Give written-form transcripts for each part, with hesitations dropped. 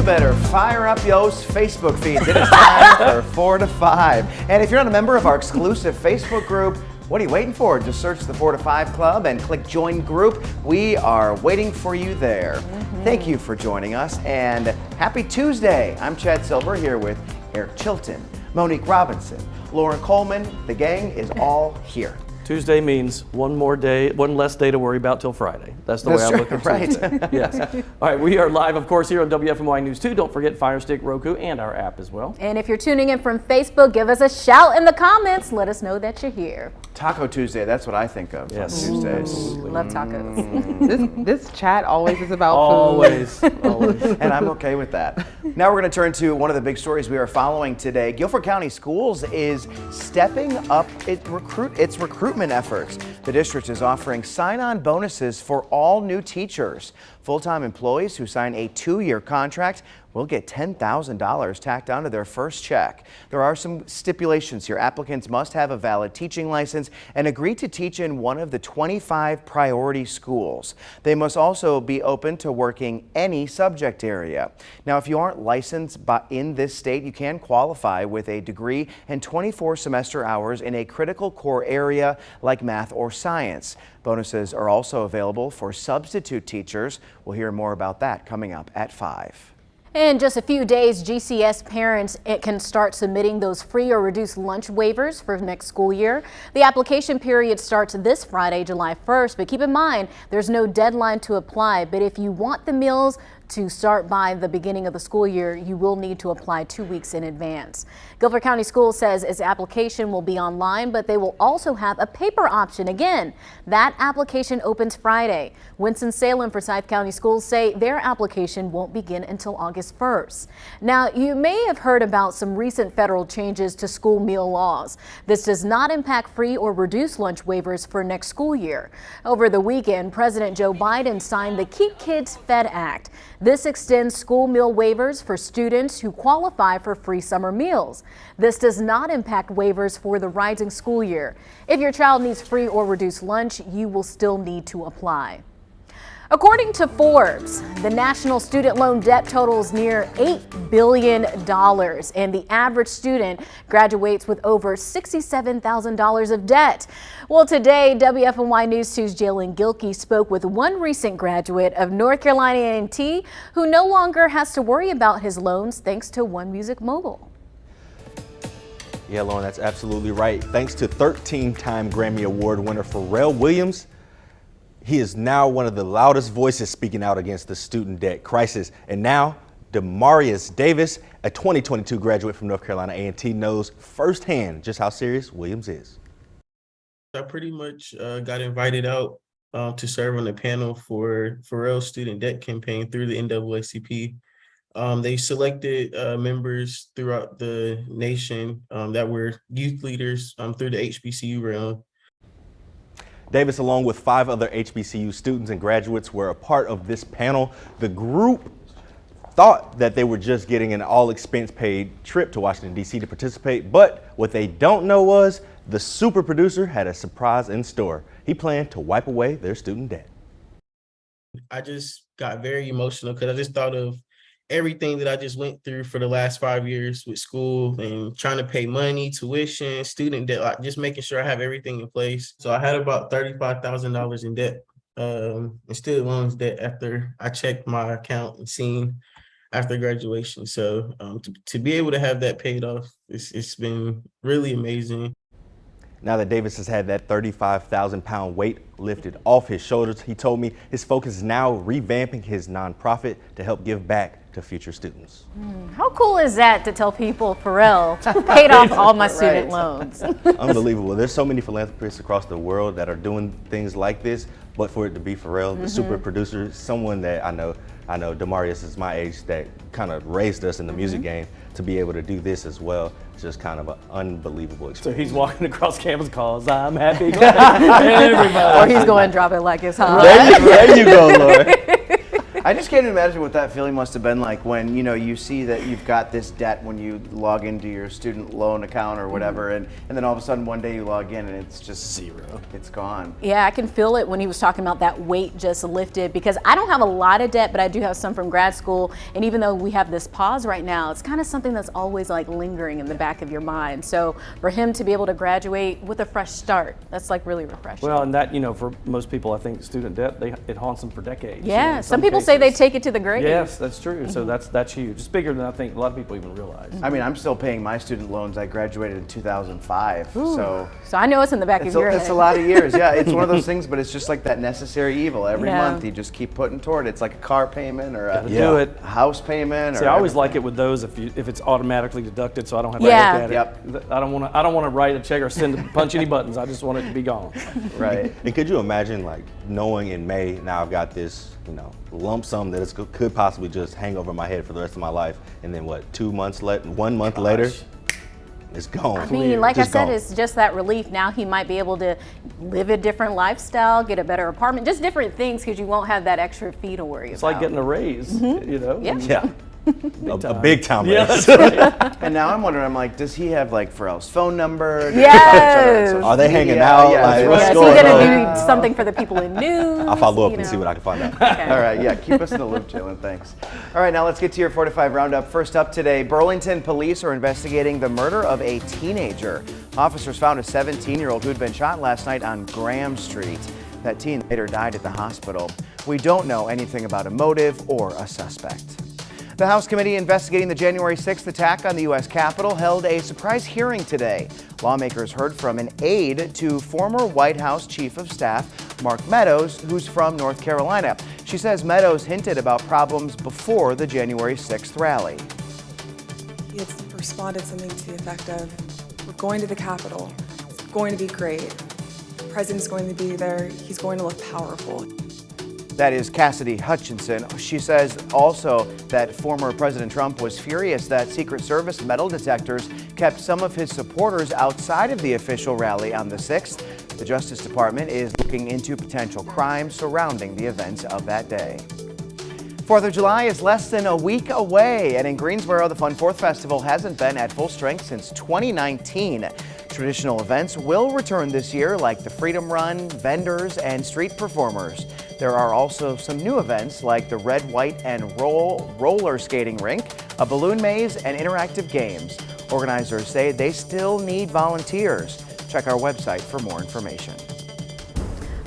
better fire up those Facebook feeds. It is time for 4 to 5. And if you're not a member of our exclusive Facebook group, what are you waiting for? Just search the 4 to 5 Club and click Join Group. We are waiting for you there. Thank you for joining us, and happy Tuesday. I'm Chad Silver here with Eric Chilton, Monique Robinson, Lauren Coleman. The gang is all here. Tuesday means one less day to worry about till Friday. That's the way I look at Tuesday. Right. Yes. All right, we are live, of course, here on WFMY News 2. Don't forget Fire Stick, Roku, and our app as well. And if you're tuning in from Facebook, give us a shout in the comments. Let us know that you're here. Taco Tuesday, that's what I think of on Tuesdays. Love tacos. This chat always is about Always. And I'm okay with that. Now we're going to turn to one of the big stories we are following today. Guilford County Schools is stepping up its recruitment efforts. The district is offering sign-on bonuses for all new teachers. Full-time employees who sign a 2-year contract will get $10,000 tacked onto their first check. There are some stipulations here. Applicants must have a valid teaching license and agree to teach in one of the 25 priority schools. They must also be open to working any subject area. Now, if you aren't licensed in this state, you can qualify with a degree and 24 semester hours in a critical core area like math or science. Bonuses are also available for substitute teachers. We'll hear more about that coming up at 5. In just a few days, GCS parents can start submitting those free or reduced lunch waivers for next school year. The application period starts this Friday, July 1st, but keep in mind, there's no deadline to apply. But if you want the meals to start by the beginning of the school year, you will need to apply 2 weeks in advance. Guilford County Schools says its application will be online, but they will also have a paper option. Again, that application opens Friday. Winston-Salem Forsyth County Schools say their application won't begin until August 1st. Now, you may have heard about some recent federal changes to school meal laws. This does not impact free or reduced lunch waivers for next school year. Over the weekend, President Joe Biden signed the Keep Kids Fed Act. This extends school meal waivers for students who qualify for free summer meals. This does not impact waivers for the rising school year. If your child needs free or reduced lunch, you will still need to apply. According to Forbes, the national student loan debt totals near $8 billion, and the average student graduates with over $67,000 of debt. Well, today, WFMY News 2's Jalen Gilkey spoke with one recent graduate of North Carolina A&T who no longer has to worry about his loans thanks to One Music Mogul. Yeah, Lauren, that's absolutely right. Thanks to 13-time Grammy Award winner Pharrell Williams, he is now one of the loudest voices speaking out against the student debt crisis. And now, Demarius Davis, a 2022 graduate from North Carolina A&T, knows firsthand just how serious Williams is. I pretty much got invited out to serve on the panel for Pharrell's student debt campaign through the NAACP. They selected members throughout the nation that were youth leaders through the HBCU realm. Davis, along with 5 other HBCU students and graduates, were a part of this panel. The group thought that they were just getting an all-expense-paid trip to Washington, D.C. to participate, but what they don't know was the super producer had a surprise in store. He planned to wipe away their student debt. I just got very emotional because I just thought of everything that I just went through for the last 5 years with school and trying to pay money, tuition, student debt, like just making sure I have everything in place. So I had about $35,000 in debt, and student loans debt after I checked my account and seen after graduation. So to be able to have that paid off, it's been really amazing. Now that Davis has had that 35,000-pound weight lifted off his shoulders, he told me his focus is now revamping his nonprofit to help give back to future students. How cool is that to tell people Pharrell paid off all my student loans? Unbelievable. There's so many philanthropists across the world that are doing things like this, but for it to be Pharrell, the super producer, someone that I know Demarius is my age, that kind of raised us in the music game, to be able to do this as well, it's just kind of an unbelievable experience. So he's walking across campus calls, I'm happy, glad everybody. Or he's going to drop it like it's hot. There you go, Lord. I just can't imagine what that feeling must have been like when, you know, you see that you've got this debt when you log into your student loan account or whatever, and then all of a sudden one day you log in and it's just zero. It's gone. Yeah, I can feel it when he was talking about that weight just lifted, because I don't have a lot of debt, but I do have some from grad school. And even though we have this pause right now, it's kind of something that's always like lingering in the back of your mind. So for him to be able to graduate with a fresh start, that's like really refreshing. Well, and that, you know, for most people, I think student debt, it haunts them for decades. Yeah, you know, some people say they take it to the grave. Yes, that's true. So that's huge. It's bigger than I think a lot of people even realize. I mean, I'm still paying my student loans. I graduated in 2005, so I know it's in the back of your head. it's a lot of years. Yeah, it's one of those things, but it's just like that necessary evil. Every Yeah. month you just keep putting toward it. It's like a car payment or Gotta do it. a house payment. See, or I always everything. like it with those if it's automatically deducted, so I don't have to Yeah. look at it. I don't want to write a check or punch any buttons. I just want it to be gone. Right. And could you imagine, like, knowing in May now I've got this, you know, lump sum that could possibly just hang over my head for the rest of my life, and then what, 2 months later, 1 month later, it's gone. I mean, like I Just said, gone. it's just that relief. Now he might be able to live a different lifestyle, get a better apartment, just different things, because you won't have that extra fee to worry It's about. like getting a raise, you know? Yeah. Yeah. A big time Yeah, raise. that's right. And now I'm wondering, I'm like, does he have like Pharrell's phone number? Do they Yes. follow each other on social Are they hanging media? out? Yeah, Like, that's what's Yeah, right. is going he on? going to do something for the people in news? I'll follow up you and see know? what I can find out. Okay. All right, yeah, keep us in the loop, Jalen, thanks. All right, now let's get to your 4 to 5 roundup. First up today, Burlington police are investigating the murder of a teenager. Officers found a 17-year-old who'd been shot last night on Graham Street. That teen later died at the hospital. We don't know anything about a motive or a suspect. The House committee investigating the January 6th attack on the U.S. Capitol held a surprise hearing today. Lawmakers heard from an aide to former White House Chief of Staff Mark Meadows, who's from North Carolina. She says Meadows hinted about problems before the January 6th rally. He had responded something to the effect of, we're going to the Capitol, it's going to be great, the president's going to be there, he's going to look powerful. That is Cassidy Hutchinson. She says also that former President Trump was furious that Secret Service metal detectors kept some of his supporters outside of the official rally on the 6th. The Justice Department is looking into potential crimes surrounding the events of that day. 4th of July is less than a week away, and in Greensboro, the Fun 4th Festival hasn't been at full strength since 2019. Traditional events will return this year, like the Freedom Run, vendors, and street performers. There are also some new events like the Red, White, and roller skating rink, a balloon maze, and interactive games. Organizers say they still need volunteers. Check our website for more information.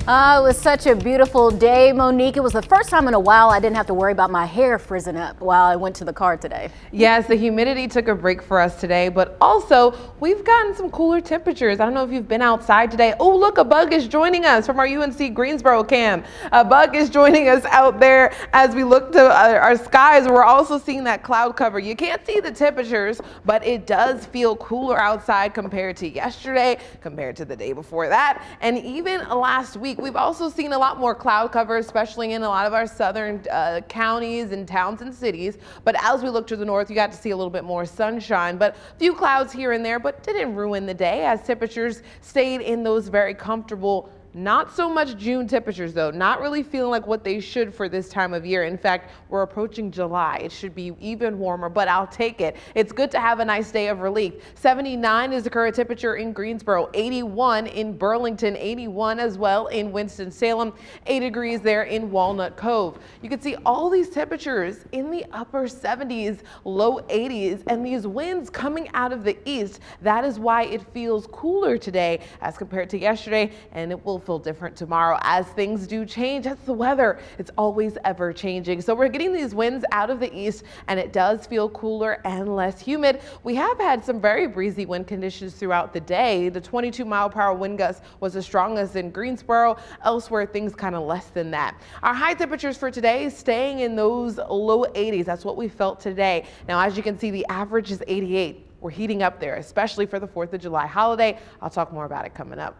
It was such a beautiful day, Monique. It was the first time in a while I didn't have to worry about my hair frizzing up while I went to the car today. Yes, the humidity took a break for us today, but also we've gotten some cooler temperatures. I don't know if you've been outside today. Oh, look, a bug is joining us from our UNC Greensboro cam. A bug is joining us out there as we look to our skies. We're also seeing that cloud cover. You can't see the temperatures, but it does feel cooler outside compared to yesterday, compared to the day before that, and even last week. We've also seen a lot more cloud cover, especially in a lot of our southern counties and towns and cities. But as we look to the north, you got to see a little bit more sunshine, but a few clouds here and there, but didn't ruin the day as temperatures stayed in those very comfortable. Not so much June temperatures though, not really feeling like what they should for this time of year. In fact, we're approaching July. It should be even warmer, but I'll take it. It's good to have a nice day of relief. 79 is the current temperature in Greensboro, 81 in Burlington, 81 as well in Winston-Salem, 8 degrees there in Walnut Cove. You can see all these temperatures in the upper 70s, low 80s, and these winds coming out of the east. That is why it feels cooler today as compared to yesterday, and it will feel different tomorrow as things do change. That's the weather. It's always ever changing. So we're getting these winds out of the east and it does feel cooler and less humid. We have had some very breezy wind conditions throughout the day. The 22-mile-per-hour wind gust was the strongest in Greensboro. Elsewhere, things kind of less than that. Our high temperatures for today staying in those low 80s. That's what we felt today. Now, as you can see, the average is 88. We're heating up there, especially for the 4th of July holiday. I'll talk more about it coming up.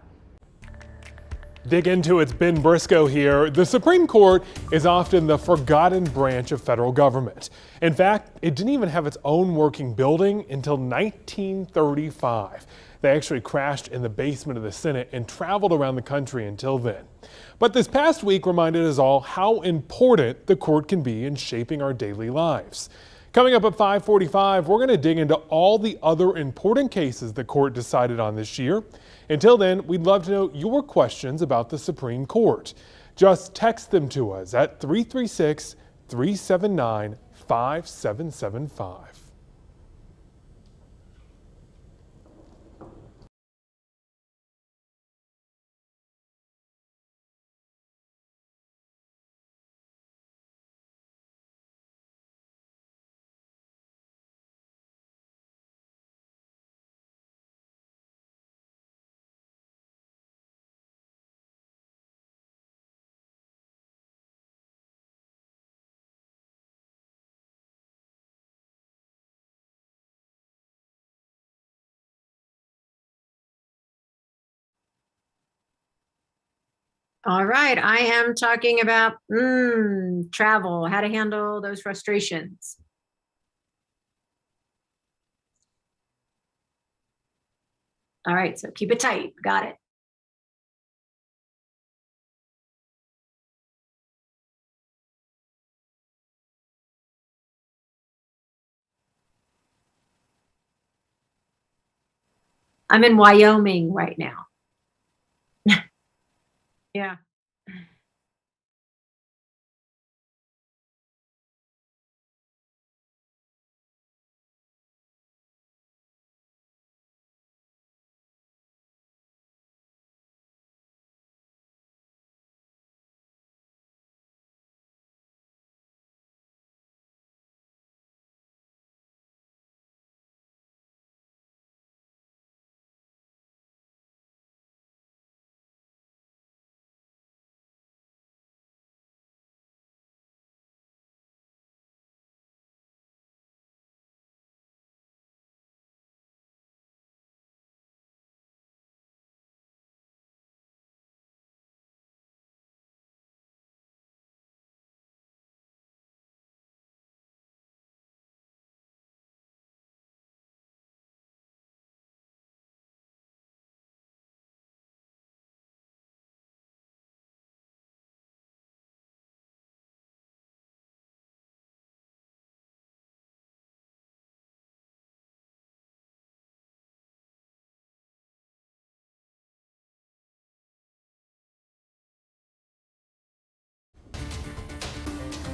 Dig into it's Ben Briscoe here. The Supreme Court is often the forgotten branch of federal government. In fact, it didn't even have its own working building until 1935. They actually crashed in the basement of the Senate and traveled around the country until then. But this past week reminded us all how important the court can be in shaping our daily lives. Coming up at 5:45, we're going to dig into all the other important cases the court decided on this year. Until then, we'd love to know your questions about the Supreme Court. Just text them to us at 336-379-5775. All right, I am talking about travel, how to handle those frustrations. All right, so keep it tight. Got it. I'm in Wyoming right now. Yeah.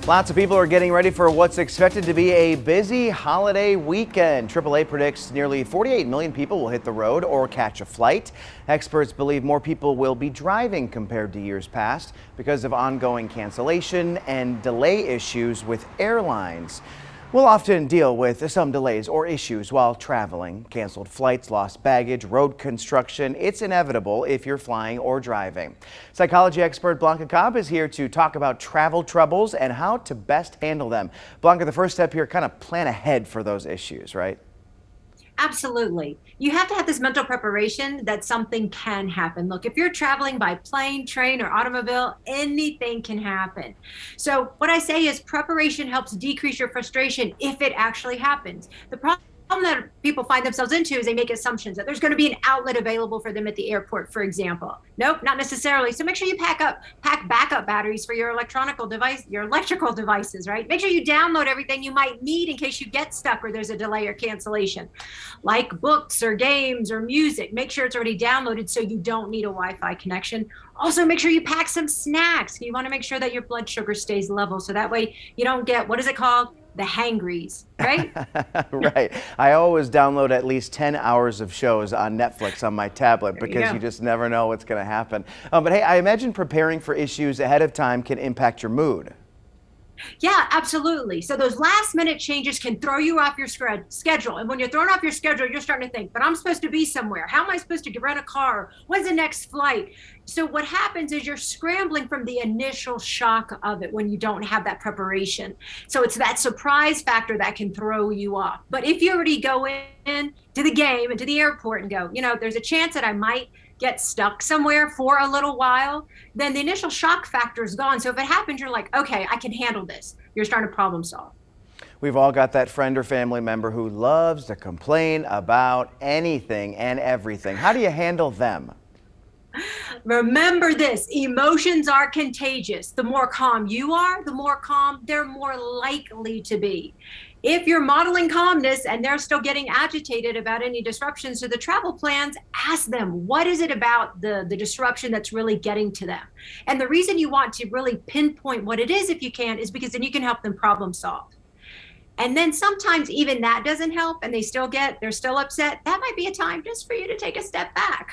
Lots of people are getting ready for what's expected to be a busy holiday weekend. AAA predicts nearly 48 million people will hit the road or catch a flight. Experts believe more people will be driving compared to years past because of ongoing cancellation and delay issues with airlines. We'll often deal with some delays or issues while traveling. Canceled flights, lost baggage, road construction. It's inevitable if you're flying or driving. Psychology expert Blanca Cobb is here to talk about travel troubles and how to best handle them. Blanca, the first step here, kind of plan ahead for those issues, right? Absolutely. You have to have this mental preparation that something can happen. Look, if you're traveling by plane, train, or automobile, anything can happen. So what I say is preparation helps decrease your frustration if it actually happens. The problem that people find themselves into is they make assumptions that there's going to be an outlet available for them at the airport, for example. Nope, not necessarily. So make sure you pack backup batteries for your electrical devices, right? Make sure you download everything you might need in case you get stuck or there's a delay or cancellation, like books or games or music. Make sure it's already downloaded so you don't need a Wi-Fi connection. Also, make sure you pack some snacks. You want to make sure that your blood sugar stays level so that way you don't get, what is it called? The hangries, right? Right. I always download at least 10 hours of shows on Netflix on my tablet because you just never know what's going to happen. But hey, I imagine preparing for issues ahead of time can impact your mood. Yeah, absolutely. So those last minute changes can throw you off your schedule. And when you're thrown off your schedule, you're starting to think, but I'm supposed to be somewhere. How am I supposed to rent a car? When's the next flight? So what happens is you're scrambling from the initial shock of it when you don't have that preparation. So it's that surprise factor that can throw you off. But if you already go in to the game and to the airport and go, you know, there's a chance that I might get stuck somewhere for a little while, then the initial shock factor is gone. So if it happens, you're like, okay, I can handle this. You're starting to problem solve. We've all got that friend or family member who loves to complain about anything and everything. How do you handle them? Remember this, emotions are contagious. The more calm you are, the more calm they're more likely to be. If you're modeling calmness and they're still getting agitated about any disruptions to the travel plans, ask them, what is it about the disruption that's really getting to them? And the reason you want to really pinpoint what it is, if you can, is because then you can help them problem solve. And then sometimes even that doesn't help and they're still upset. That might be a time just for you to take a step back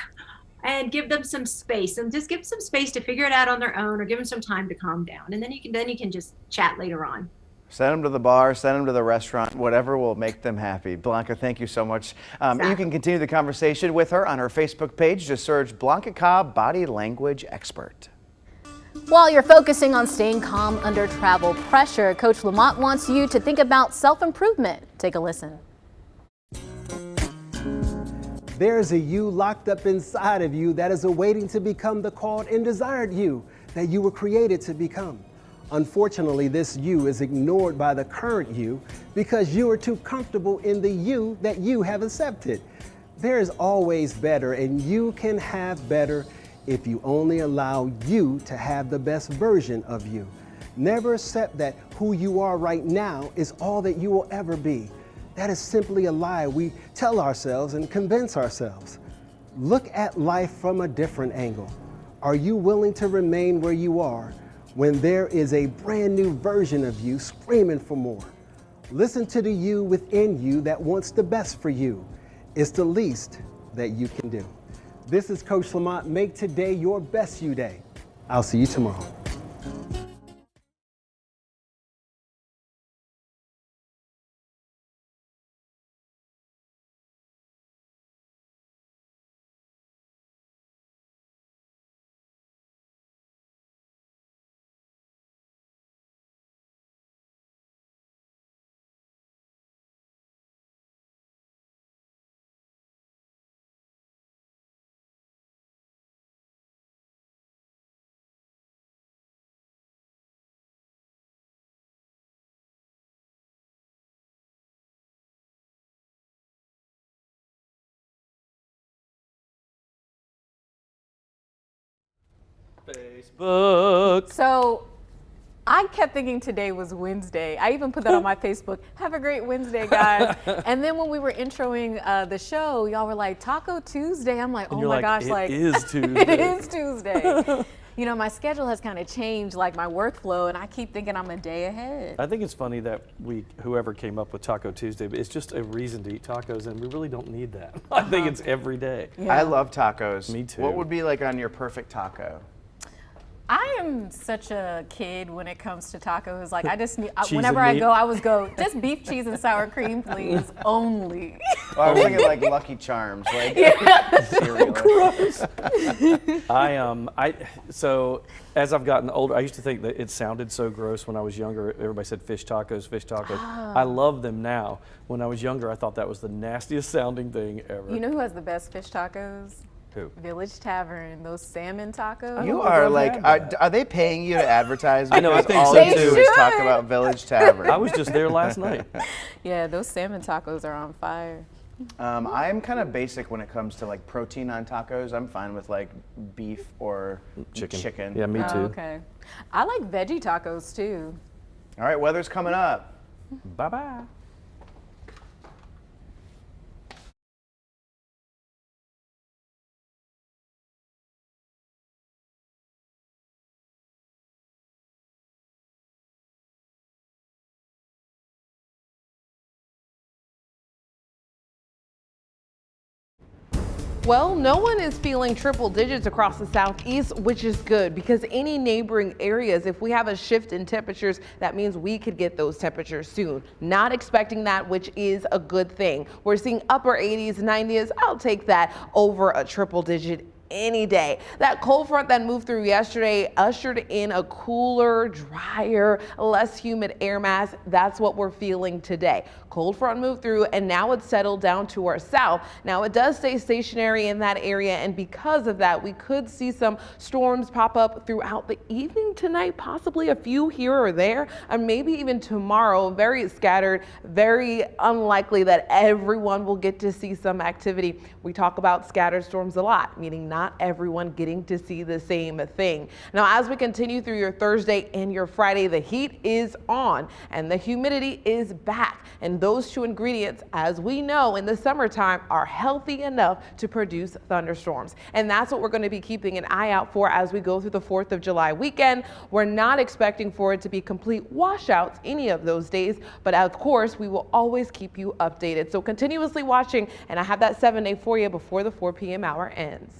and give them some space, and just give some space to figure it out on their own, or give them some time to calm down. And then you can just chat later on. Send them to the bar, send them to the restaurant, whatever will make them happy. Blanca, thank you so much. You can continue the conversation with her on her Facebook page. Just search Blanca Cobb, Body Language Expert. While you're focusing on staying calm under travel pressure, Coach Lamont wants you to think about self-improvement. Take a listen. There's a you locked up inside of you that is awaiting to become the called and desired you that you were created to become. Unfortunately, this you is ignored by the current you because you are too comfortable in the you that you have accepted. There is always better, and you can have better if you only allow you to have the best version of you. Never accept that who you are right now is all that you will ever be. That is simply a lie we tell ourselves and convince ourselves. Look at life from a different angle. Are you willing to remain where you are when there is a brand new version of you screaming for more? Listen to the you within you that wants the best for you. It's the least that you can do. This is Coach Lamont. Make today your best you day. I'll see you tomorrow. Facebook. So I kept thinking today was Wednesday. I even put that on my Facebook. Have a great Wednesday, guys. And then when we were introing the show, y'all were like, Taco Tuesday. I'm like, oh my gosh, it is Tuesday. It is Tuesday. You know, my schedule has kind of changed, like my workflow, and I keep thinking I'm a day ahead. I think it's funny that whoever came up with Taco Tuesday, it's just a reason to eat tacos, and we really don't need that. I think it's every day. Yeah. I love tacos. Me too. What would be like on your perfect taco? I am such a kid when it comes to tacos. Like I just need, Cheese whenever and I meat. go, I always go, just beef, cheese, and sour cream, please, only. Well, I was thinking like Lucky Charms, like cereal. So as I've gotten older, I used to think that it sounded so gross when I was younger. Everybody said fish tacos, fish tacos. I love them now. When I was younger, I thought that was the nastiest sounding thing ever. You know who has the best fish tacos? Who? Village Tavern, those salmon tacos. You are like, are they paying you to advertise? I know, I Because think all so you do too. is talk about Village Tavern. I was just there last night. Yeah, those salmon tacos are on fire. I'm kind of basic when it comes to like protein on tacos. I'm fine with like beef or chicken. Yeah, me too. Oh, okay. I like veggie tacos too. All right, weather's coming up. Bye-bye. Well, no one is feeling triple digits across the southeast, which is good because any neighboring areas, if we have a shift in temperatures, that means we could get those temperatures soon. Not expecting that, which is a good thing. We're seeing upper 80s, 90s. I'll take that over a triple digit any day. That cold front that moved through yesterday ushered in a cooler, drier, less humid air mass. That's what we're feeling today. Cold front moved through and now it's settled down to our south. Now it does stay stationary in that area, and because of that, we could see some storms pop up throughout the evening tonight, possibly a few here or there, and maybe even tomorrow. Very scattered, very unlikely that everyone will get to see some activity. We talk about scattered storms a lot, meaning not everyone getting to see the same thing. Now, as we continue through your Thursday and your Friday, the heat is on and the humidity is back. And those two ingredients, as we know in the summertime, are healthy enough to produce thunderstorms. And that's what we're going to be keeping an eye out for as we go through the 4th of July weekend. We're not expecting for it to be complete washouts any of those days, but of course, we will always keep you updated. So continuously watching, and I have that 7-day for you before the 4 p.m. hour ends.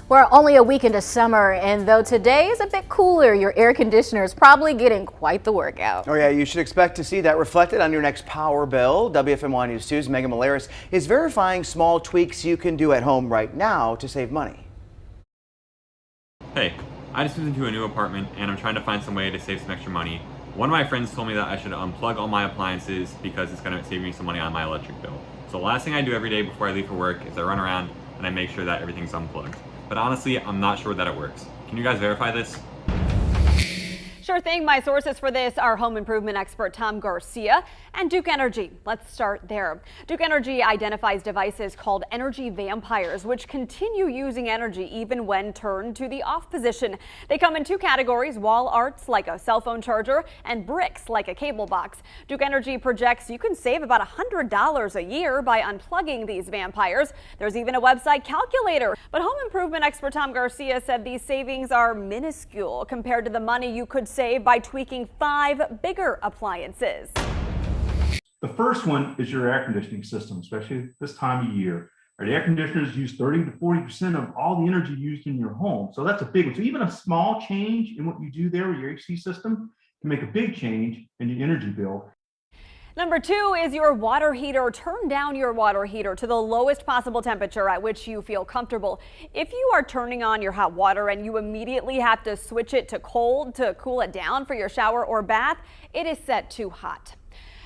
We're only a week into summer, and though today is a bit cooler, your air conditioner is probably getting quite the workout. Oh yeah, you should expect to see that reflected on your next power bill. WFMY News 2's Megan Malaris is verifying small tweaks you can do at home right now to save money. Hey, I just moved into a new apartment and I'm trying to find some way to save some extra money. One of my friends told me that I should unplug all my appliances because it's going to save me some money on my electric bill. So the last thing I do every day before I leave for work is I run around and I make sure that everything's unplugged. But honestly, I'm not sure that it works. Can you guys verify this? Sure thing. My sources for this are home improvement expert Tom Garcia and Duke Energy. Let's start there. Duke Energy identifies devices called energy vampires, which continue using energy even when turned to the off position. They come in two categories: wall arts like a cell phone charger and bricks like a cable box. Duke Energy projects you can save about $100 a year by unplugging these vampires. There's even a website calculator. But home improvement expert Tom Garcia said these savings are minuscule compared to the money you could save by tweaking 5 bigger appliances. The first one is your air conditioning system, especially this time of year. The air conditioners use 30 to 40% of all the energy used in your home. So that's a big one. So even a small change in what you do there with your AC system can make a big change in your energy bill. Number 2 is your water heater. Turn down your water heater to the lowest possible temperature at which you feel comfortable. If you are turning on your hot water and you immediately have to switch it to cold to cool it down for your shower or bath, it is set too hot.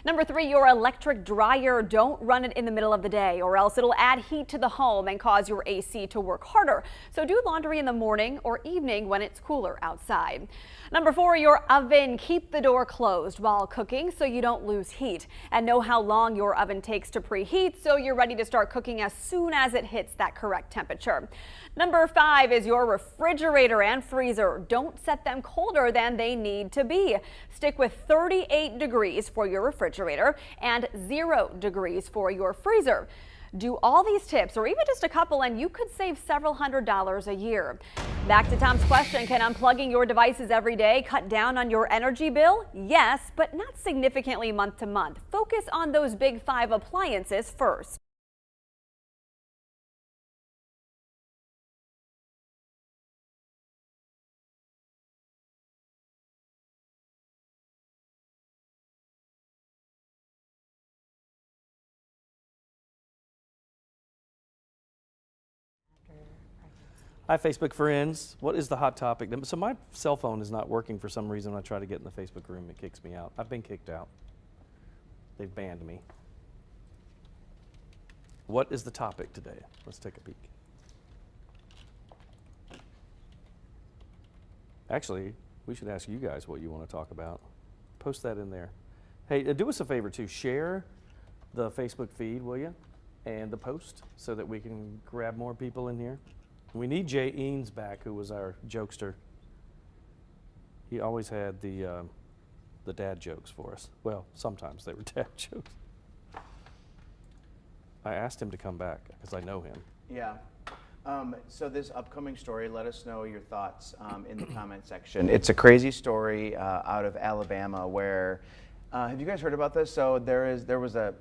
Number 3, your electric dryer. Don't run it in the middle of the day or else it'll add heat to the home and cause your AC to work harder. So do laundry in the morning or evening when it's cooler outside. Number 4, your oven. Keep the door closed while cooking so you don't lose heat, and know how long your oven takes to preheat so you're ready to start cooking as soon as it hits that correct temperature. Number 5 is your refrigerator and freezer. Don't set them colder than they need to be. Stick with 38 degrees for your refrigerator and 0 degrees for your freezer. Do all these tips, or even just a couple, and you could save several $100s a year. Back to Tom's question, can unplugging your devices every day cut down on your energy bill? Yes, but not significantly month to month. Focus on those big 5 appliances first. Hi, Facebook friends. What is the hot topic? So my cell phone is not working for some reason. When I try to get in the Facebook room, it kicks me out. I've been kicked out. They've banned me. What is the topic today? Let's take a peek. Actually, we should ask you guys what you want to talk about. Post that in there. Hey, do us a favor too. Share the Facebook feed, will you? And the post so that we can grab more people in here. We need Jay Eanes back, who was our jokester. He always had the dad jokes for us. Well, sometimes they were dad jokes. I asked him to come back because I know him. Yeah. So this upcoming story, let us know your thoughts in the comment section. It's a crazy story out of Alabama where, have you guys heard about this? So there was a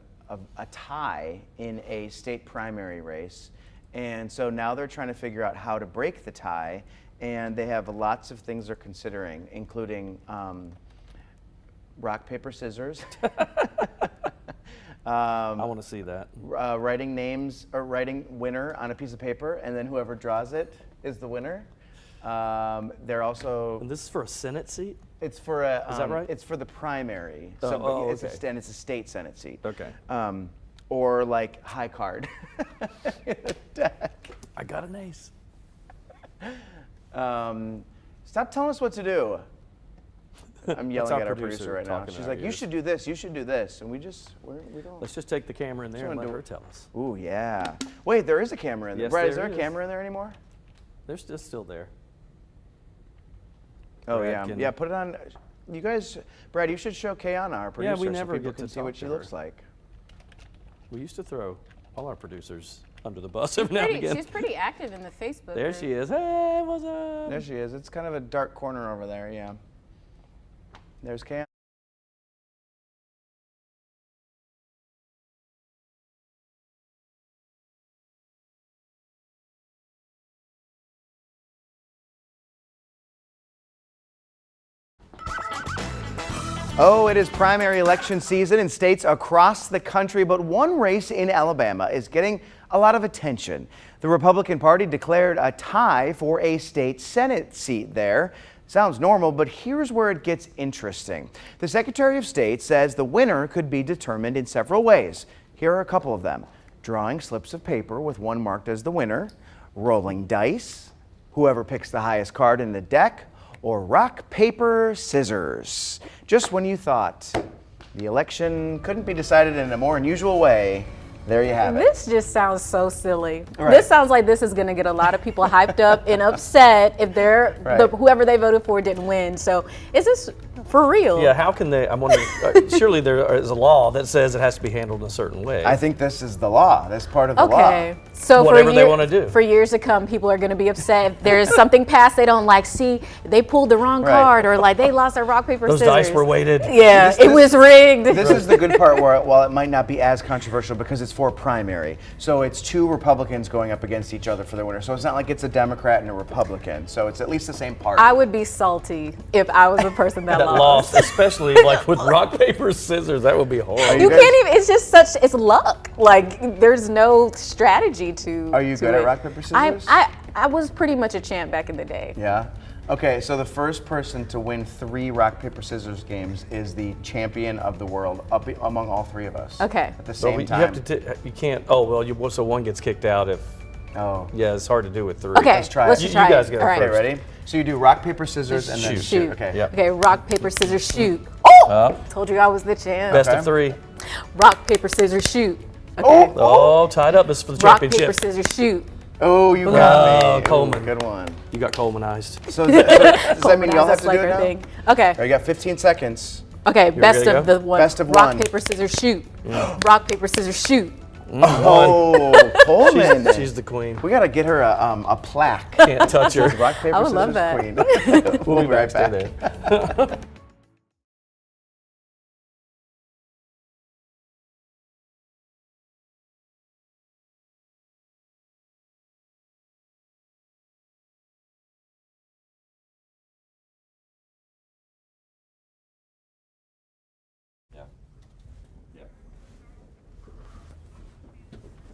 tie in a state primary race. And so now they're trying to figure out how to break the tie, and they have lots of things they're considering, including rock, paper, scissors, I want to see that. Writing names or writing winner on a piece of paper, and then whoever draws it is the winner. They're also. And this is for a Senate seat? It's for a. Is that right? It's for the primary. Oh, it's okay. and it's a state Senate seat. Okay. Or like high card. Deck. I got an ace. Stop telling us what to do. I'm yelling our at our producer producer right now. talking in She's our like, "You ears. should do this. You should do this," and we don't. Let's just take the camera in there and let her tell us. Ooh, yeah. Wait, there is a camera in there. Yes, Brad, is there there a is. camera in there anymore? They're still there. Oh Brad yeah, can- yeah. Put it on. You guys, Brad, you should show Kayana, our producer, we never so people get can to see talk what she to looks her. like. We used to throw all our producers under the bus every now and again. She's pretty active in the Facebook There group. she is. Hey, what's up? There she is. It's kind of a dark corner over there. Yeah. There's Kayana. Oh, it is primary election season in states across the country, but one race in Alabama is getting a lot of attention. The Republican Party declared a tie for a state Senate seat there. Sounds normal, but here's where it gets interesting. The Secretary of State says the winner could be determined in several ways. Here are a couple of them. Drawing slips of paper with one marked as the winner, rolling dice, whoever picks the highest card in the deck, or rock, paper, scissors. Just when you thought the election couldn't be decided in a more unusual way, there you have it. This just sounds so silly. Right. This sounds like this is going to get a lot of people hyped up and upset if they're Right. whoever they voted for didn't win. So is this for real? Yeah, how can they? I'm wondering. Surely there is a law that says it has to be handled in a certain way. I think this is the law. That's part of the law. Okay. So Whatever they wanna do. For years to come, people are going to be upset if there's something passed they don't like. See, they pulled the wrong Right. card, or like they lost their rock, paper, Those scissors. dice were weighted. Yeah, This- it was rigged. This is the good part where, while it might not be as controversial because it's for primary. So it's two Republicans going up against each other for the winner. So it's not like it's a Democrat and a Republican. So it's at least the same party. I would be salty if I was the person that, That lost, especially like with rock, paper, scissors. That would be horrible. You can't even. It's just such. It's luck. Like there's no strategy to. Are you to good at it. rock, paper, scissors? I was pretty much a champ back in the day. Yeah. Okay, so the first person to win 3 rock, paper, scissors games is the champion of the world among all 3 of us. Okay. At the So same you time. have to. You can't. Oh well. So one gets kicked out if. Oh. Yeah, it's hard to do with 3. Okay, Let's try let's it. You try guys it. go All right. Okay, first. ready? So you do rock, paper, scissors, and then Shoot. shoot. Okay. Yep. Okay, rock, paper, scissors, shoot. Oh! Told you I was the champ. Best Okay. of 3. Rock, paper, scissors, shoot. Okay. Oh, tied up. This is for the Rock, championship. paper, scissors, shoot. Oh, you got me. Coleman. Ooh, good one. You got Colemanized. So does that mean y'all have That's to like do it our now? thing. Okay. All right, you got 15 seconds. Okay, best ready to of go? the one. Best of rock, one. paper, scissors, shoot. Rock, paper, scissors, shoot. Oh, Coleman. She's the queen. We got to get her a plaque. Can't touch her. Rock, paper, I would scissors, love that. queen. We'll be right Stay back. there.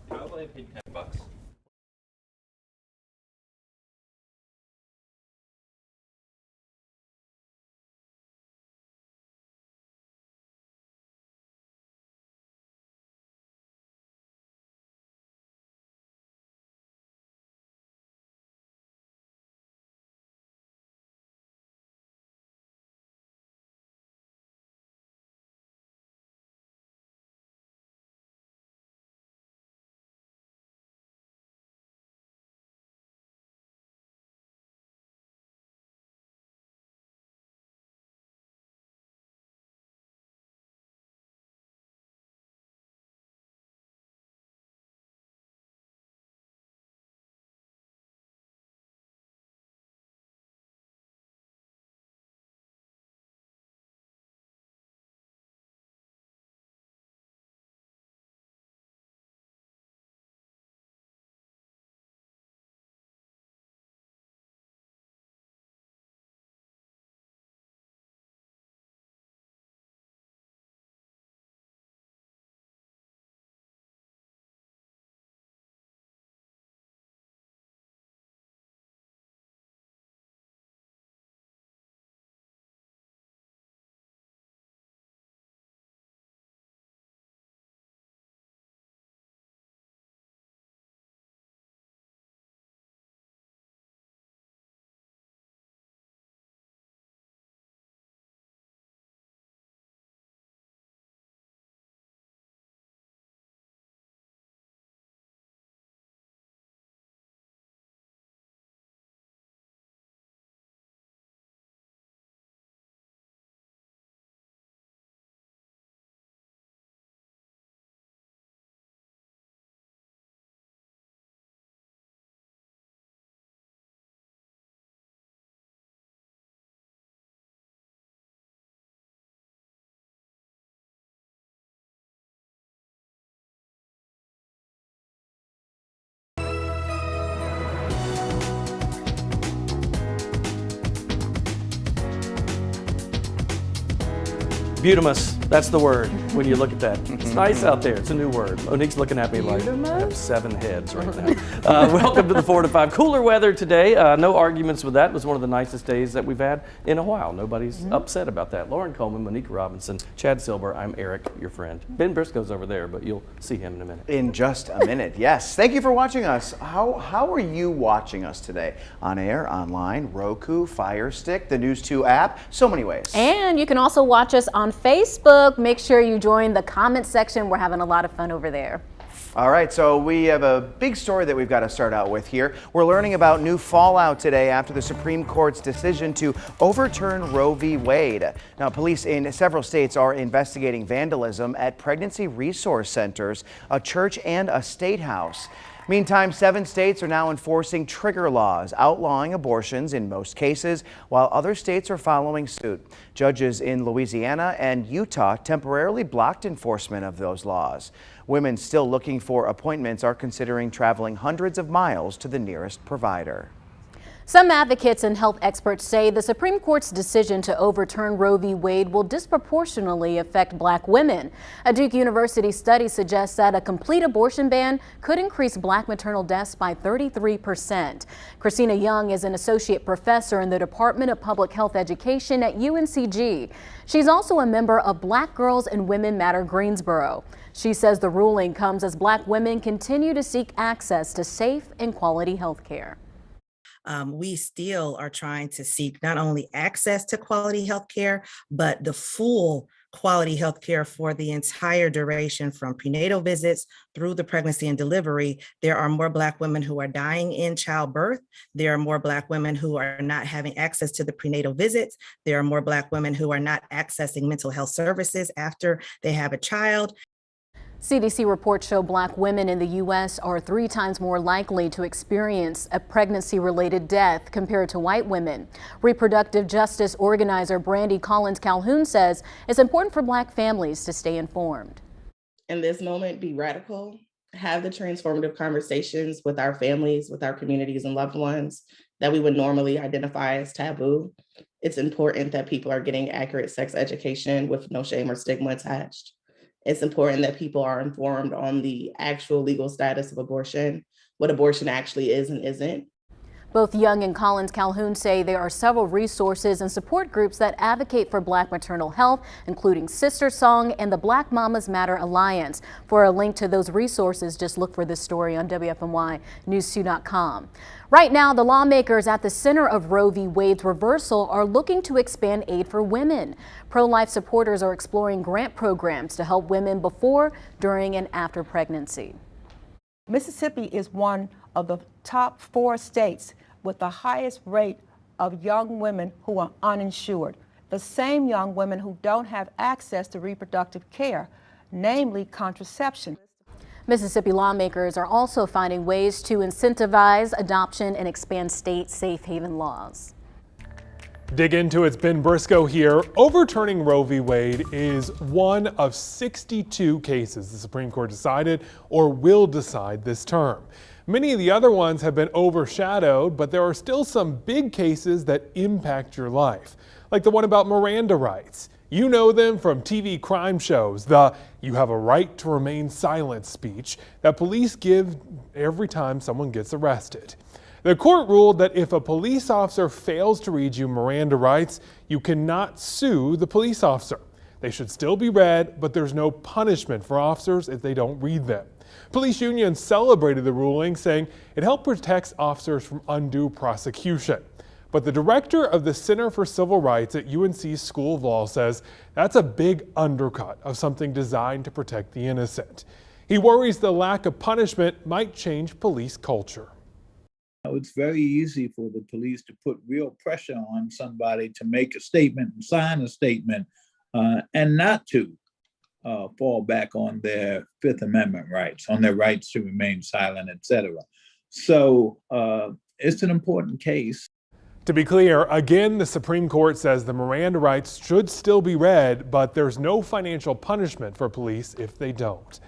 Probably paid $10. Butamus, that's the word when you look at that. It's nice out there. It's a new word. Monique's looking at me like I have 7 heads right now. Welcome to the 4 to 5. Cooler weather today. No arguments with that. It was one of the nicest days that we've had in a while. Nobody's upset about that. Lauren Coleman, Monique Robinson, Chad Silber. I'm Eric, your friend. Ben Briscoe's over there, but you'll see him in a minute. In just a minute, yes. Thank you for watching us. How are you watching us today? On air, online, Roku, Fire Stick, the News 2 app, so many ways. And you can also watch us on Facebook. Make sure you join the comment section. We're having a lot of fun over there. All right, so we have a big story that we've got to start out with here. We're learning about new fallout today after the Supreme Court's decision to overturn Roe v. Wade. Now, police in several states are investigating vandalism at pregnancy resource centers, a church, and a state house. Meantime, 7 states are now enforcing trigger laws, outlawing abortions in most cases, while other states are following suit. Judges in Louisiana and Utah temporarily blocked enforcement of those laws. Women still looking for appointments are considering traveling hundreds of miles to the nearest provider. Some advocates and health experts say the Supreme Court's decision to overturn Roe v. Wade will disproportionately affect Black women. A Duke University study suggests that a complete abortion ban could increase Black maternal deaths by 33%. Christina Young is an associate professor in the Department of Public Health Education at UNCG. She's also a member of Black Girls and Women Matter Greensboro. She says the ruling comes as Black women continue to seek access to safe and quality health care. We still are trying to seek not only access to quality health care, but the full quality health care for the entire duration from prenatal visits through the pregnancy and delivery. There are more Black women who are dying in childbirth. There are more Black women who are not having access to the prenatal visits. There are more Black women who are not accessing mental health services after they have a child. CDC reports show Black women in the U.S. are 3 times more likely to experience a pregnancy-related death compared to white women. Reproductive justice organizer Brandy Collins Calhoun says it's important for Black families to stay informed. In this moment, be radical, have the transformative conversations with our families, with our communities and loved ones that we would normally identify as taboo. It's important that people are getting accurate sex education with no shame or stigma attached. It's important that people are informed on the actual legal status of abortion, what abortion actually is and isn't. Both Young and Collins Calhoun say there are several resources and support groups that advocate for Black maternal health, including Sister Song and the Black Mamas Matter Alliance. For a link to those resources, just look for this story on WFMYnews2.com. Right now, the lawmakers at the center of Roe v. Wade's reversal are looking to expand aid for women. Pro-life supporters are exploring grant programs to help women before, during, and after pregnancy. Mississippi is one of the top 4 states with the highest rate of young women who are uninsured, the same young women who don't have access to reproductive care, namely contraception. Mississippi lawmakers are also finding ways to incentivize adoption and expand state safe haven laws. Dig into it's Ben Briscoe here. Overturning Roe v. Wade is one of 62 cases the Supreme Court decided or will decide this term. Many of the other ones have been overshadowed, but there are still some big cases that impact your life, like the one about Miranda rights. You know them from TV crime shows, the "you have a right to remain silent" speech that police give every time someone gets arrested. The court ruled that if a police officer fails to read you Miranda rights, you cannot sue the police officer. They should still be read, but there's no punishment for officers if they don't read them. Police unions celebrated the ruling, saying it helped protect officers from undue prosecution. But the director of the Center for Civil Rights at UNC's School of Law says that's a big undercut of something designed to protect the innocent. He worries the lack of punishment might change police culture. It's very easy for the police to put real pressure on somebody to make a statement and sign a statement and not to fall back on their Fifth Amendment rights, on their rights to remain silent, etc. So it's an important case. To be clear, again, the Supreme Court says the Miranda rights should still be read, but there's no financial punishment for police if they don't.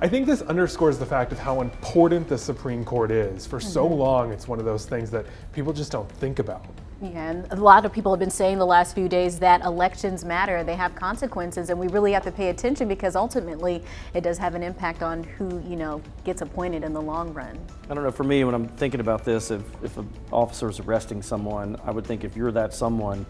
I think this underscores the fact of how important the Supreme Court is. For so long, it's one of those things that people just don't think about. Yeah, and a lot of people have been saying the last few days that elections matter. They have consequences, and we really have to pay attention because ultimately it does have an impact on who, gets appointed in the long run. I don't know, for me, when I'm thinking about this, if an officer is arresting someone, I would think if you're that someone,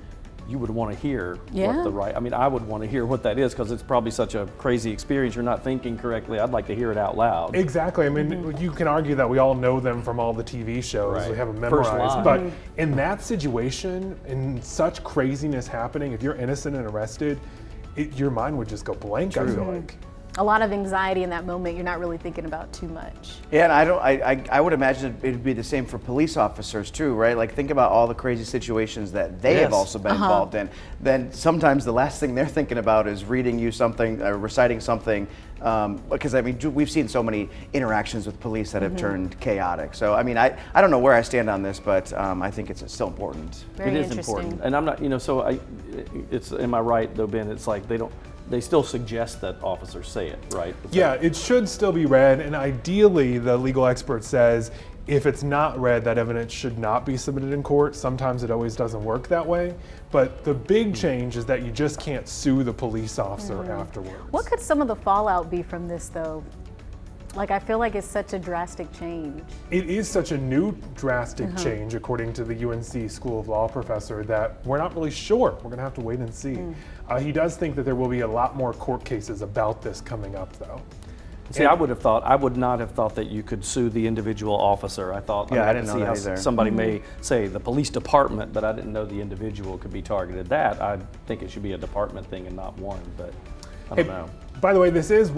you would want to hear what the right, I would want to hear what that is because it's probably such a crazy experience. You're not thinking correctly. I'd like to hear it out loud. Exactly. I mean, you can argue that we all know them from all the TV shows. Right. We have them First memorized. line. But in that situation, in such craziness happening, if you're innocent and arrested, your mind would just go blank, I feel like. A lot of anxiety in that moment. You're not really thinking about too much. Yeah, and I would imagine it'd be the same for police officers too, right? Like think about all the crazy situations that they have also been involved in. Then sometimes the last thing they're thinking about is reading you something, reciting something, because we've seen so many interactions with police that have turned chaotic. So I don't know where I stand on this, but I think it's still important. Very it is important, and I'm not, am I right though, Ben? It's like they still suggest that officers say it, right? It should still be read, and ideally, the legal expert says if it's not read, that evidence should not be submitted in court. Sometimes it always doesn't work that way, but the big change is that you just can't sue the police officer afterwards. What could some of the fallout be from this, though? Like, I feel like it's such a drastic change. It is such a new drastic change, according to the UNC School of Law professor, that we're not really sure. We're going to have to wait and see. He does think that there will be a lot more court cases about this coming up, though. See, I would not have thought that you could sue the individual officer. I thought, I didn't know that either. Somebody may say the police department, but I didn't know the individual could be targeted. That, I think it should be a department thing and not one, but I don't know. By the way, this is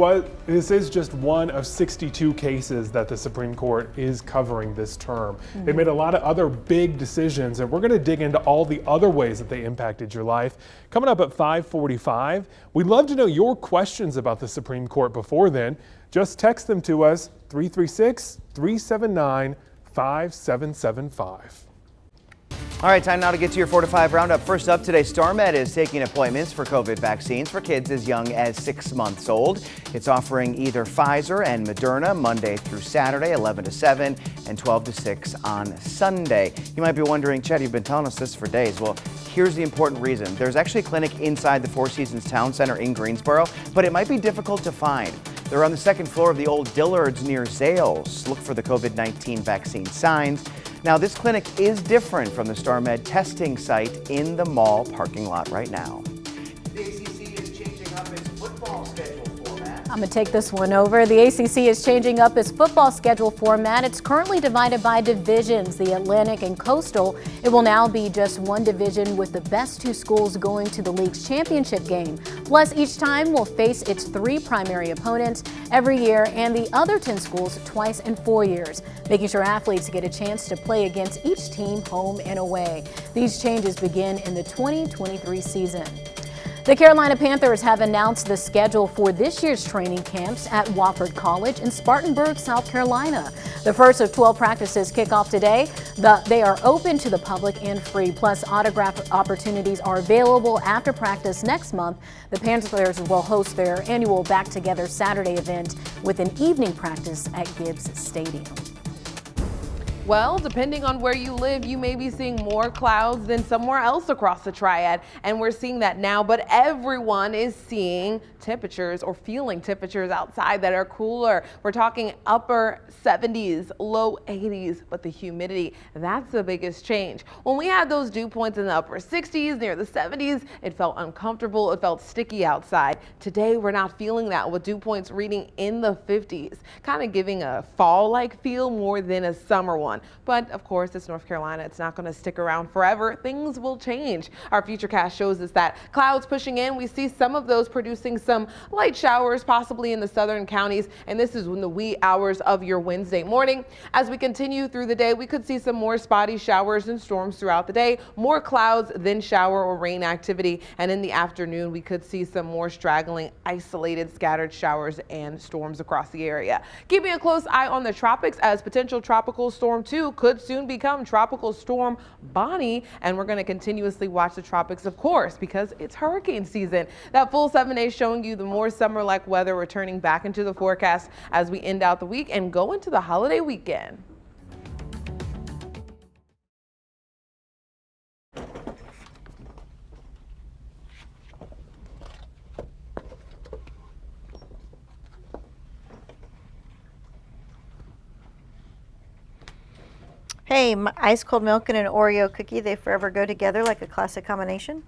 just one of 62 cases that the Supreme Court is covering this term. They made a lot of other big decisions, and we're going to dig into all the other ways that they impacted your life. Coming up at 5:45, we'd love to know your questions about the Supreme Court before then. Just text them to us, 336-379-5775. All right, time now to get to your 4 to 5 roundup. First up today, StarMed is taking appointments for COVID vaccines for kids as young as 6 months old. It's offering either Pfizer and Moderna Monday through Saturday, 11 to 7 and 12 to 6 on Sunday. You might be wondering, Chad, you've been telling us this for days. Well, here's the important reason. There's actually a clinic inside the Four Seasons Town Center in Greensboro, but it might be difficult to find. They're on the second floor of the old Dillard's near Zales. Look for the COVID-19 vaccine signs. Now, this clinic is different from the StarMed testing site in the mall parking lot right now. The ACC is changing up its football schedule format. I'm going to take this one over. The ACC is changing up its football schedule format. It's currently divided by divisions, the Atlantic and Coastal. It will now be just one division with the best 2 schools going to the league's championship game. Plus, each time will face its 3 primary opponents every year and the other 10 schools twice in 4 years, making sure athletes get a chance to play against each team home and away. These changes begin in the 2023 season. The Carolina Panthers have announced the schedule for this year's training camps at Wofford College in Spartanburg, South Carolina. The first of 12 practices kick off today. They are open to the public and free, plus autograph opportunities are available after practice next month. The Panthers will host their annual Back Together Saturday event with an evening practice at Gibbs Stadium. Well, depending on where you live, you may be seeing more clouds than somewhere else across the Triad. And we're seeing that now, but everyone is seeing temperatures or feeling temperatures outside that are cooler. We're talking upper 70s, low 80s, but the humidity, that's the biggest change. When we had those dew points in the upper 60s, near the 70s, it felt uncomfortable. It felt sticky outside. Today, we're not feeling that with dew points reading in the 50s, kind of giving a fall-like feel more than a summer one. But of course, it's North Carolina. It's not going to stick around forever. Things will change. Our futurecast shows us that clouds pushing in. We see some of those producing some light showers, possibly in the southern counties. And this is in the wee hours of your Wednesday morning. As we continue through the day, we could see some more spotty showers and storms throughout the day. More clouds than shower or rain activity. And in the afternoon, we could see some more straggling, isolated, scattered showers and storms across the area. Keeping a close eye on the tropics, as potential tropical storm 2 could soon become Tropical Storm Bonnie, and we're going to continuously watch the tropics, of course, because it's hurricane season. That full 7 days showing you the more summer-like weather returning back into the forecast as we end out the week and go into the holiday weekend. Hey, ice cold milk and an Oreo cookie, they forever go together like a classic combination.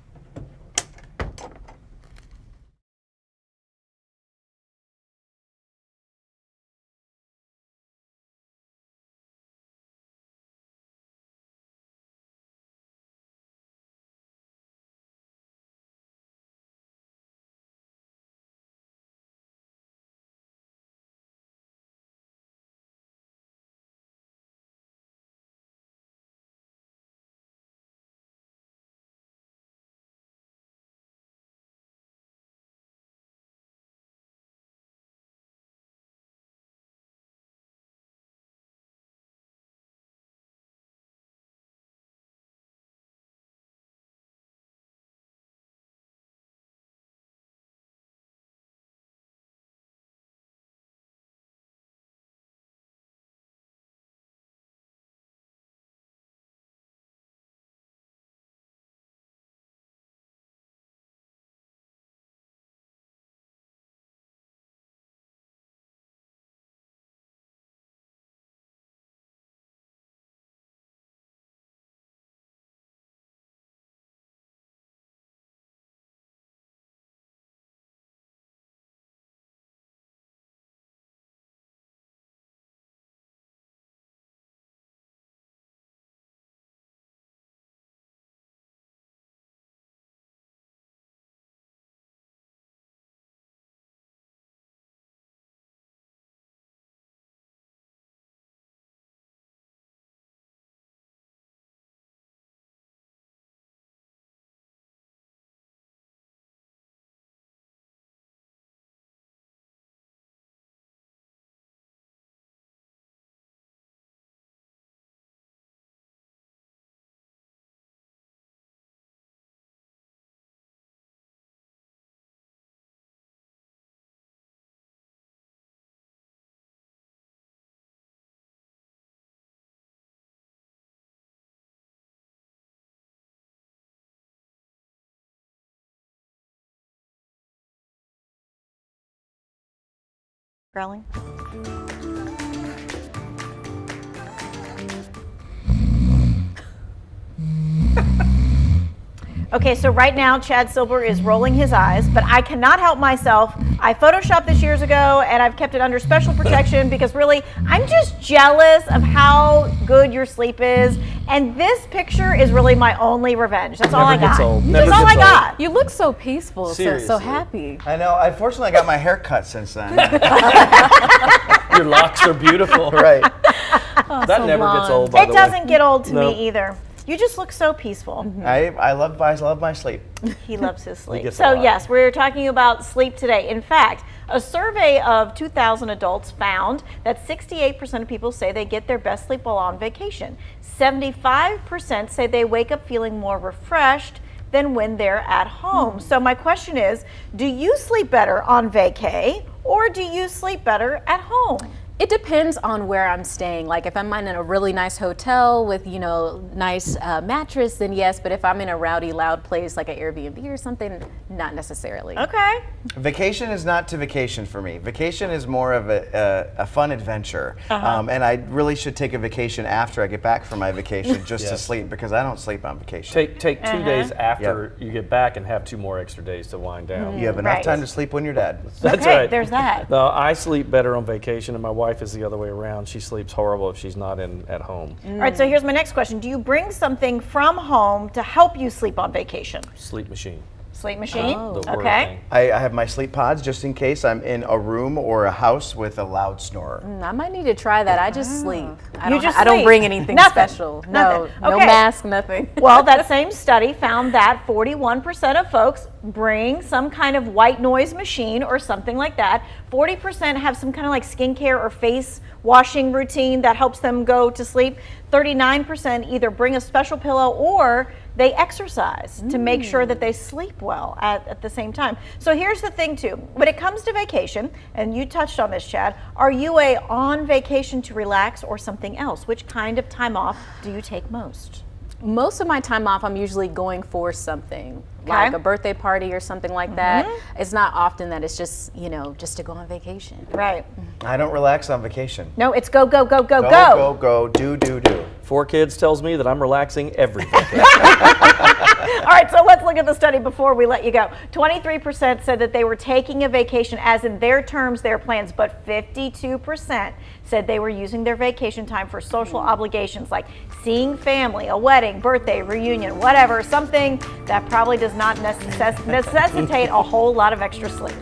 Growling. Okay, so right now Chad Silver is rolling his eyes, but I cannot help myself. I photoshopped this years ago and I've kept it under special protection because really I'm just jealous of how good your sleep is. And this picture is really my only revenge. That's all I got. That's all I got. You look so peaceful, so happy. I know. Unfortunately, I got my hair cut since then. Your locks are beautiful. Right. That never gets old, by the It way. doesn't get old to No. me either. You just look so peaceful. I love my sleep. He loves his sleep. gets a So lot. yes, we're talking about sleep today. In fact, a survey of 2,000 adults found that 68% of people say they get their best sleep while on vacation. 75% say they wake up feeling more refreshed than when they're at home. So my question is, do you sleep better on vacay or do you sleep better at home? It depends on where I'm staying. Like if I'm in a really nice hotel with, nice mattress, then yes. But if I'm in a rowdy, loud place like an Airbnb or something, not necessarily. Okay. Vacation is not to vacation for me. Vacation is more of a fun adventure. And I really should take a vacation after I get back from my vacation just to Yes. sleep because I don't sleep on vacation. Take 2 days after you get back and have 2 more extra days to wind down. You have enough time to sleep when you're dead. That's Okay, right. there's that. No, I sleep better on vacation, and my wife is the other way around. She sleeps horrible if she's not at home. All right, so here's my next question. Do you bring something from home to help you sleep on vacation? Sleep machine. Sleep machine? The word Okay. thing. I have my sleep pods just in case I'm in a room or a house with a loud snorer. I might need to try that. I just sleep. I You don't, just I don't sleep. bring anything Nothing. special. Nothing. No Okay. mask, nothing. Well, that same study found that 41% of folks bring some kind of white noise machine or something like that. 40% have some kind of like skincare or face washing routine that helps them go to sleep. 39% either bring a special pillow or they exercise to make sure that they sleep well at the same time. So here's the thing too, when it comes to vacation, and you touched on this, Chad, are you on vacation to relax or something else? Which kind of time off do you take most? Most of my time off, I'm usually going for something, Okay. like a birthday party or something like that. It's not often that it's just, just to go on vacation. Right. I don't relax on vacation. No, it's go, go, go, go, Go, do. 4 kids tells me that I'm relaxing every day. All right, so let's look at the study before we let you go. 23% said that they were taking a vacation as in their terms, their plans, but 52% said they were using their vacation time for social obligations like seeing family, a wedding, birthday, reunion, whatever, something that probably does not necessitate a whole lot of extra sleep.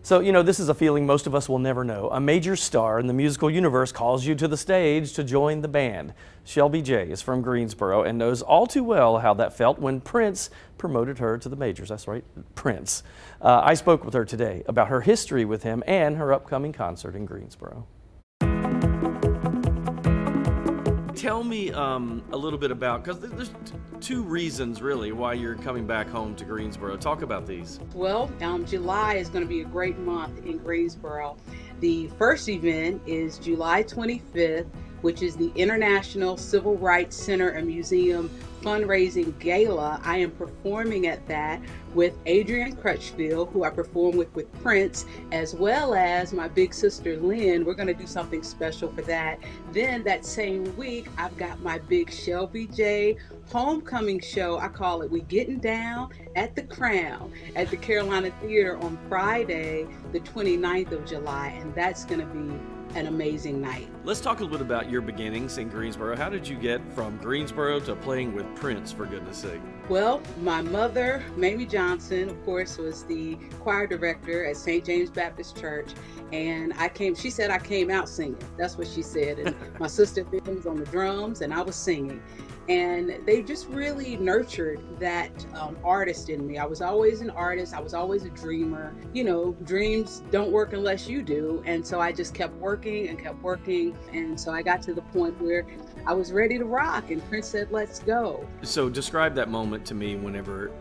So, this is a feeling most of us will never know. A major star in the musical universe calls you to the stage to join the band. Shelby J is from Greensboro and knows all too well how that felt when Prince promoted her to the majors. That's right, Prince. I spoke with her today about her history with him and her upcoming concert in Greensboro. Tell me a little bit about, because there's 2 reasons really why you're coming back home to Greensboro. Talk about these. Well, July is going to be a great month in Greensboro. The first event is July 25th, which is the International Civil Rights Center and Museum fundraising gala. I am performing at that with Adrian Crutchfield, who I perform with Prince, as well as my big sister Lynn. We're going to do something special for that. Then that same week, I've got my big Shelby J homecoming show. I call it We Getting Down at the Crown at the Carolina Theater on Friday, the 29th of July, and that's going to be an amazing night. Let's talk a little bit about your beginnings in Greensboro. How did you get from Greensboro to playing with Prince, for goodness sake? Well, my mother, Mamie Johnson, of course, was the choir director at St. James Baptist Church, and she said I came out singing. That's what she said. And my sister was on the drums, and I was singing. And they just really nurtured that artist in me. I was always an artist. I was always a dreamer. You know, dreams don't work unless you do. And so I just kept working and kept working. And so I got to the point where I was ready to rock, and Prince said, let's go. So describe that moment to me whenever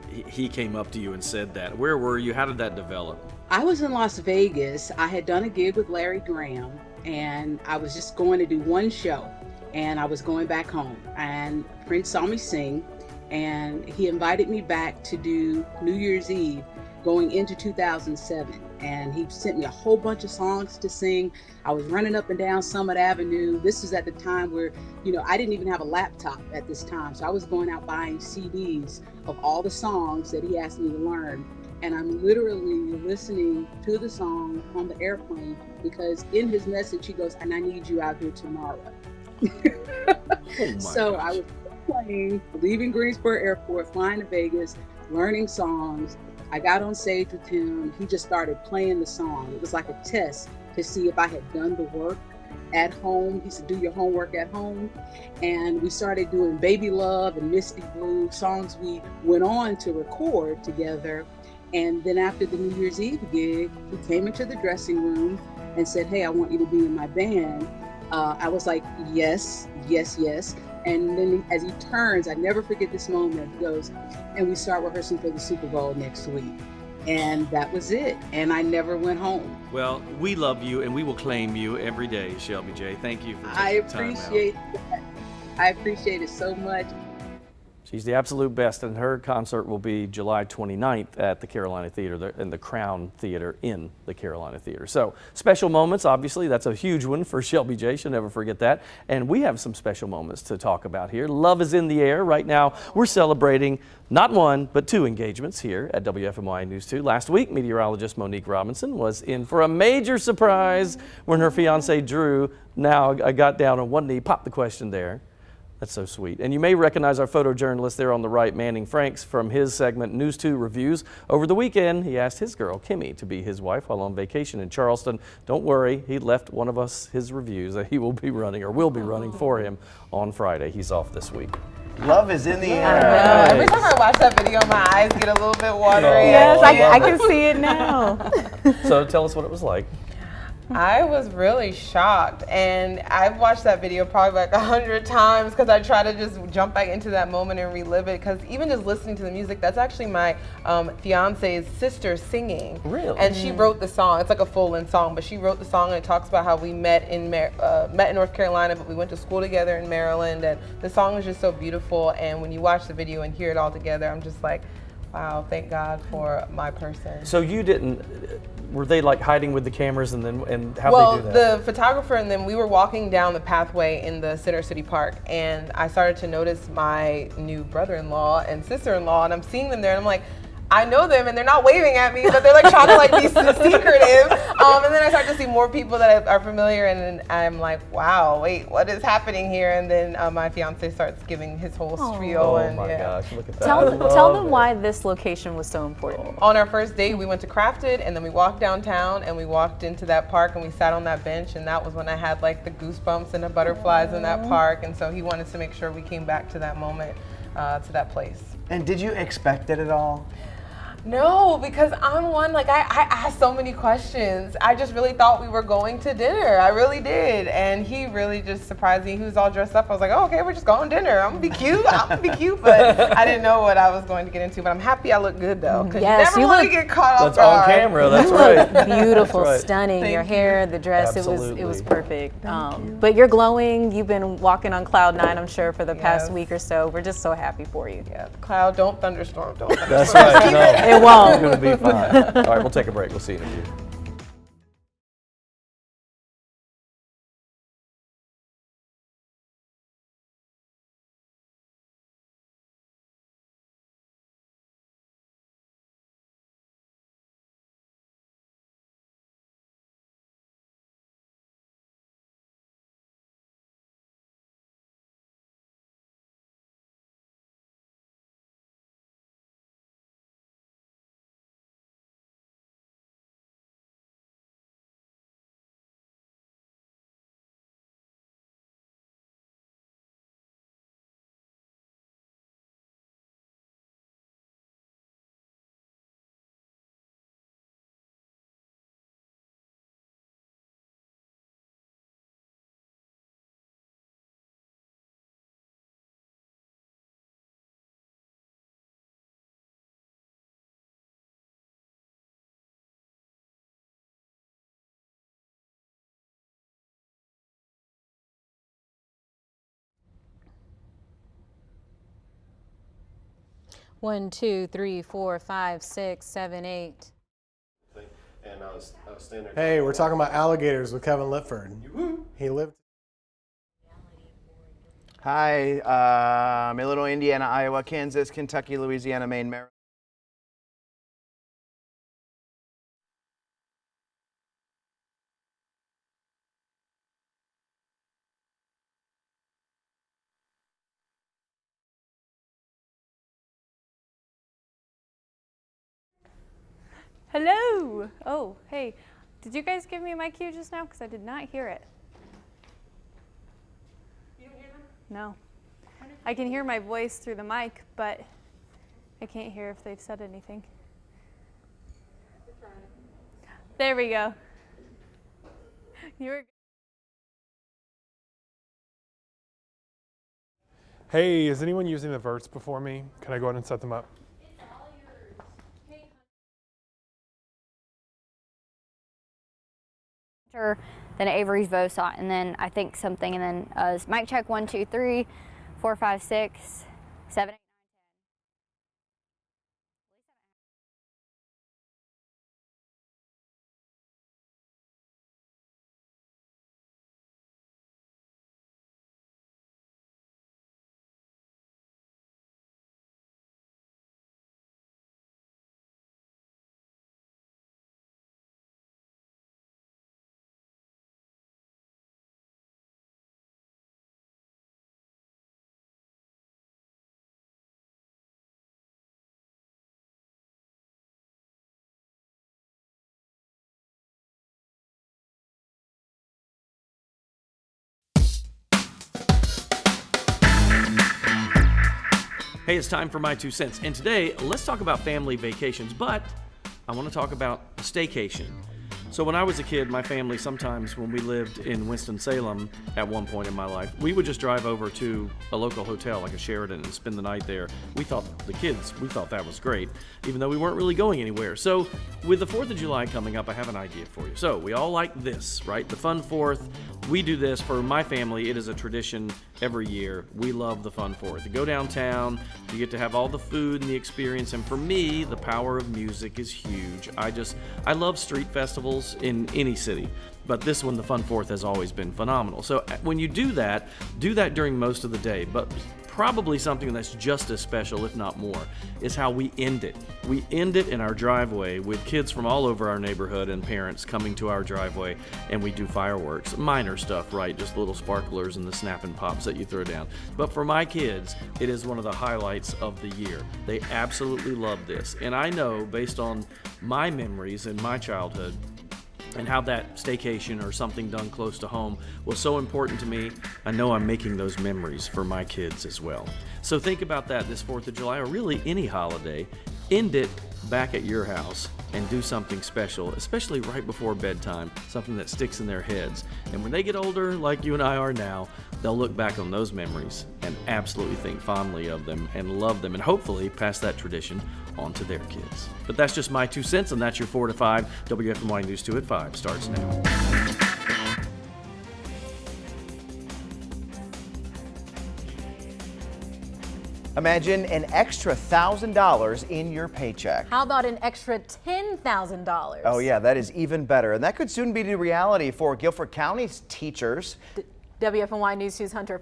he came up to you and said that. Where were you? How did that develop? I was in Las Vegas. I had done a gig with Larry Graham, and I was just going to do one show, and I was going back home. And Prince saw me sing, and he invited me back to do New Year's Eve going into 2007. And he sent me a whole bunch of songs to sing. I was running up and down Summit Avenue. This was at the time where, you know, I didn't even have a laptop at this time. So I was going out buying CDs of all the songs that he asked me to learn. And I'm literally listening to the song on the airplane, because in his message, he goes, and I need you out here tomorrow. So I was playing, leaving Greensboro Airport, flying to Vegas, learning songs. I got on stage with him. He just started playing the song. It was like a test to see if I had done the work at home. He said, do your homework at home. And we started doing Baby Love and Misty Blue, songs we went on to record together. And then after the New Year's Eve gig, he came into the dressing room and said, hey, I want you to be in my band. I was like, yes, yes, yes. And then as he turns, I never forget this moment, he goes, and we start rehearsing for the Super Bowl next week. And that was it. And I never went home. Well, we love you, and we will claim you every day, Shelby J. Thank you for I taking time out. appreciate that. I appreciate it so much. She's the absolute best, and her concert will be July 29th at the Carolina Theater, in the Crown Theater in the Carolina Theater. So special moments, obviously, that's a huge one for Shelby J. She'll never forget that. And we have some special moments to talk about here. Love is in the air. Right now, we're celebrating not one, but two engagements here at WFMY News 2. Last week, meteorologist Monique Robinson was in for a major surprise when her fiance Drew got down on one knee, popped the question there. That's so sweet. And you may recognize our photojournalist there on the right, Manning Franks, from his segment News 2 Reviews. Over the weekend, he asked his girl, Kimmy, to be his wife while on vacation in Charleston. Don't worry, he left one of us his reviews that he will be running, or will be running for him on Friday. He's off this week. Love is in the air. Nice. Every time I watch that video, my eyes get a little bit watery. Yes, I can see it now. So tell us what it was like. I was really shocked, and I've watched that video probably like 100 times because I try to just jump back into that moment and relive it, because even just listening to the music, that's actually my fiance's sister singing. Really? And she wrote the song. It's like a full-length song, but she wrote the song, and it talks about how we met in North Carolina, but we went to school together in Maryland, and the song is just so beautiful. And when you watch the video and hear it all together, I'm just like, wow, thank God for my person. So you didn't, were they like hiding with the cameras, and how well, they do that? The photographer and then we were walking down the pathway in the Center City Park, and I started to notice my new brother-in-law and sister-in-law, and I'm seeing them there, and I'm like, I know them, and they're not waving at me, but they're like trying to like be secretive. And then I start to see more people that are familiar, and then I'm like, wow, wait, what is happening here? And then my fiance starts giving his whole spiel. Oh and my gosh, look at that. Tell them why this location was so important. On our first date, we went to Crafted, and then we walked downtown, and we walked into that park, and we sat on that bench, and that was when I had like the goosebumps and the butterflies in that park. And so he wanted to make sure we came back to that moment, to that place. And did you expect it at all? No, because I'm one, like I asked so many questions. I just really thought we were going to dinner. I really did. And he really just surprised me. He was all dressed up. I was like, oh, okay, we're just going to dinner. I'm gonna be cute. I'm gonna be cute. But I didn't know what I was going to get into. But I'm happy I look good though. Because Yes, you never want to get caught off That's on guard. camera, that's You right. look beautiful, That's right. stunning. Thank Your you. hair, the dress, it Absolutely. was perfect. But you're glowing. You've been walking on cloud 9, I'm sure, for the past Yes. week or so. We're just so happy for you. Yeah, cloud, don't thunderstorm. Don't thunderstorm. That's right. No. It won't. It's going to be fine. All right, we'll take a break. We'll see you in a few. 1, 2, 3, 4, 5, 6, 7, 8. And I was standing there. Hey, we're talking about alligators with Kevin Litford. He lived. Hi, Illinois, Indiana, Iowa, Kansas, Kentucky, Louisiana, Maine, Maryland. Hello. Oh, hey. Did you guys give me my cue just now? Because I did not hear it. You don't hear them? No. I can hear my voice through the mic, but I can't hear if they've said anything. There we go. You were. Hey, is anyone using the verts before me? Can I go ahead and set them up? Then Avery's Vosot, and then I think something, and then mic check 1, 2, 3, 4, 5, 6, 7, 8. Hey, it's time for my 2 cents. And today, let's talk about family vacations, but I want to talk about a staycation. So when I was a kid, my family, sometimes when we lived in Winston-Salem at one point in my life, we would just drive over to a local hotel like a Sheraton and spend the night there. We thought that was great, even though we weren't really going anywhere. So with the 4th of July coming up, I have an idea for you. So we all like this, right? The Fun 4th. We do this for my family. It is a tradition every year. We love the Fun 4th. You go downtown, you get to have all the food and the experience. And for me, the power of music is huge. I love street festivals in any city, but this one, the Fun 4th, has always been phenomenal. So when you do that during most of the day, but probably something that's just as special, if not more, is how we end it. We end it in our driveway with kids from all over our neighborhood and parents coming to our driveway, and we do fireworks. Minor stuff, right? Just little sparklers and the snapping pops that you throw down. But for my kids, it is one of the highlights of the year. They absolutely love this. And I know, based on my memories in my childhood, and how that staycation or something done close to home was so important to me, I know I'm making those memories for my kids as well. So think about that this 4th of July, or really any holiday. End it back at your house and do something special, especially right before bedtime, something that sticks in their heads. And when they get older, like you and I are now, they'll look back on those memories and absolutely think fondly of them and love them, and hopefully pass that tradition on to their kids. But that's just my 2 cents, and that's your 4 to 5. WFMY News 2 at 5 starts now. Imagine an extra $1,000 in your paycheck. How about an extra $10,000? Oh yeah, that is even better. And that could soon be the reality for Guilford County's teachers. WFMY News 2's Hunter